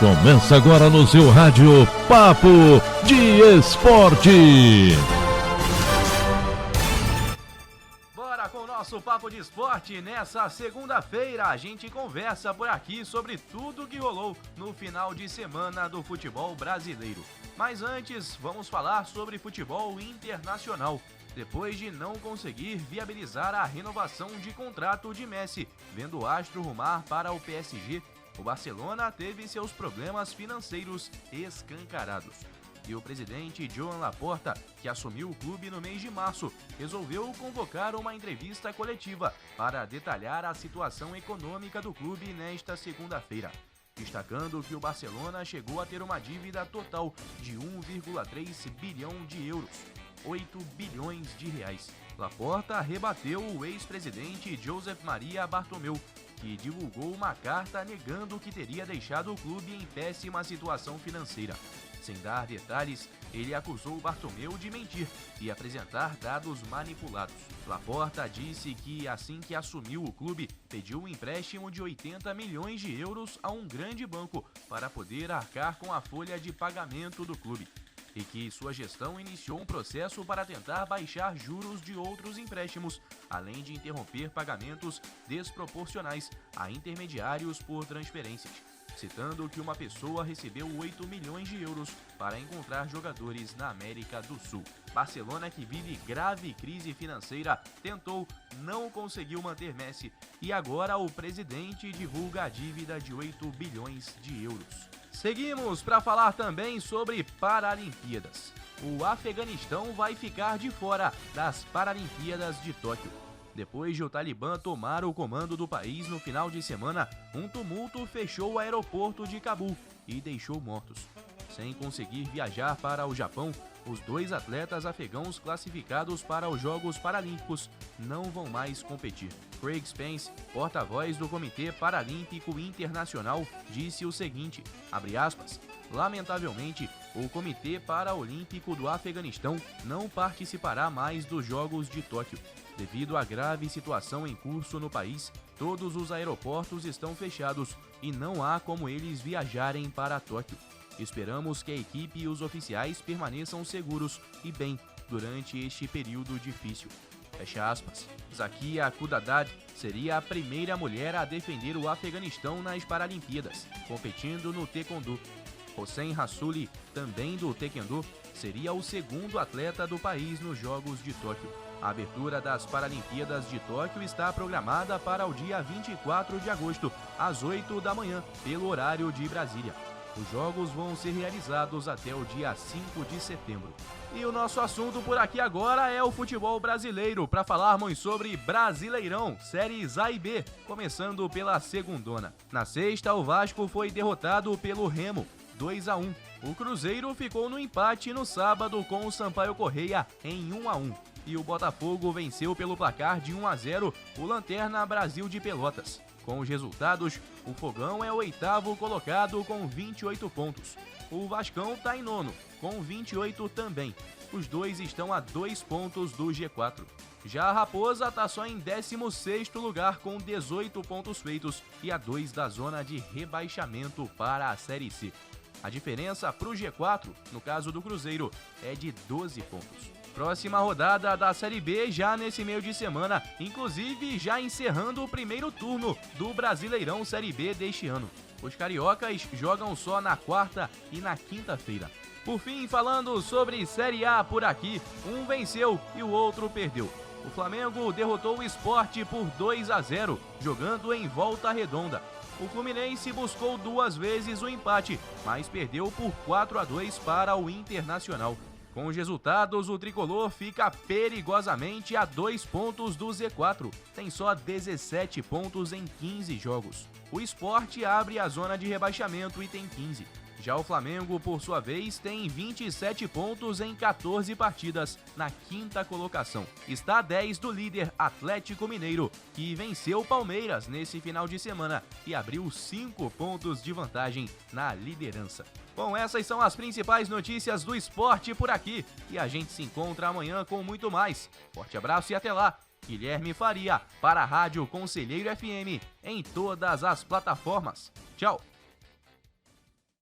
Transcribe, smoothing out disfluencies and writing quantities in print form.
Começa agora no seu rádio Papo de Esporte. Bora com o nosso Papo de Esporte. Nessa segunda-feira a gente conversa por aqui sobre tudo que rolou no final de semana do futebol brasileiro. Mas antes, vamos falar sobre futebol internacional. Depois de não conseguir viabilizar a renovação de contrato de Messi, vendo o astro rumar para o PSG, o Barcelona teve seus problemas financeiros escancarados. E o presidente Joan Laporta, que assumiu o clube no mês de março, resolveu convocar uma entrevista coletiva para detalhar a situação econômica do clube nesta segunda-feira, destacando que o Barcelona chegou a ter uma dívida total de 1,3 bilhão de euros, 8 bilhões de reais. Laporta rebateu o ex-presidente Josep Maria Bartomeu, que divulgou uma carta negando que teria deixado o clube em péssima situação financeira. Sem dar detalhes, ele acusou Bartomeu de mentir e apresentar dados manipulados. Laporta disse que, assim que assumiu o clube, pediu um empréstimo de 80 milhões de euros a um grande banco para poder arcar com a folha de pagamento do clube, e que sua gestão iniciou um processo para tentar baixar juros de outros empréstimos, além de interromper pagamentos desproporcionais a intermediários por transferências, citando que uma pessoa recebeu 8 milhões de euros para encontrar jogadores na América do Sul. Barcelona, que vive grave crise financeira, tentou, não conseguiu manter Messi e agora o presidente divulga a dívida de 8 bilhões de euros. Seguimos para falar também sobre Paralimpíadas. O Afeganistão vai ficar de fora das Paralimpíadas de Tóquio. Depois de o Talibã tomar o comando do país no final de semana, um tumulto fechou o aeroporto de Cabul e deixou mortos. Sem conseguir viajar para o Japão, os 2 atletas afegãos classificados para os Jogos Paralímpicos não vão mais competir. Craig Spence, porta-voz do Comitê Paralímpico Internacional, disse o seguinte, abre aspas, lamentavelmente, o Comitê Paralímpico do Afeganistão não participará mais dos Jogos de Tóquio. Devido à grave situação em curso no país, todos os aeroportos estão fechados e não há como eles viajarem para Tóquio. Esperamos que a equipe e os oficiais permaneçam seguros e bem durante este período difícil. Fecha aspas. Zakia Kudadad seria a primeira mulher a defender o Afeganistão nas Paralimpíadas, competindo no Taekwondo. Hossein Rassouli, também do Taekwondo, seria o segundo atleta do país nos Jogos de Tóquio. A abertura das Paralimpíadas de Tóquio está programada para o dia 24 de agosto, às 8 da manhã, pelo horário de Brasília. Os jogos vão ser realizados até o dia 5 de setembro. E o nosso assunto por aqui agora é o futebol brasileiro, para falarmos sobre Brasileirão, séries A e B, começando pela segundona. Na sexta, o Vasco foi derrotado pelo Remo, 2-1. O Cruzeiro ficou no empate no sábado com o Sampaio Corrêa em 1-1. E o Botafogo venceu pelo placar de 1-0 o Lanterna Brasil de Pelotas. Com os resultados, o Fogão é o 8º colocado com 28 pontos. O Vascão está em 9º, com 28 também. Os dois estão a 2 pontos do G4. Já a Raposa está só em 16º lugar com 18 pontos feitos e a 2 da zona de rebaixamento para a Série C. A diferença para o G4, no caso do Cruzeiro, é de 12 pontos. Próxima rodada da Série B já nesse meio de semana, inclusive já encerrando o primeiro turno do Brasileirão Série B deste ano. Os cariocas jogam só na quarta e na quinta-feira. Por fim, falando sobre Série A por aqui, um venceu e o outro perdeu. O Flamengo derrotou o Sport por 2-0, jogando em Volta Redonda. O Fluminense buscou 2 vezes o empate, mas perdeu por 4-2 para o Internacional. Com os resultados, o tricolor fica perigosamente a 2 pontos do Z4. Tem só 17 pontos em 15 jogos. O Sport abre a zona de rebaixamento e tem 15. Já o Flamengo, por sua vez, tem 27 pontos em 14 partidas, na 5ª colocação. Está a 10 do líder Atlético Mineiro, que venceu o Palmeiras nesse final de semana e abriu 5 pontos de vantagem na liderança. Bom, essas são as principais notícias do esporte por aqui e a gente se encontra amanhã com muito mais. Forte abraço e até lá! Guilherme Faria, para a Rádio Conselheiro FM, em todas as plataformas. Tchau!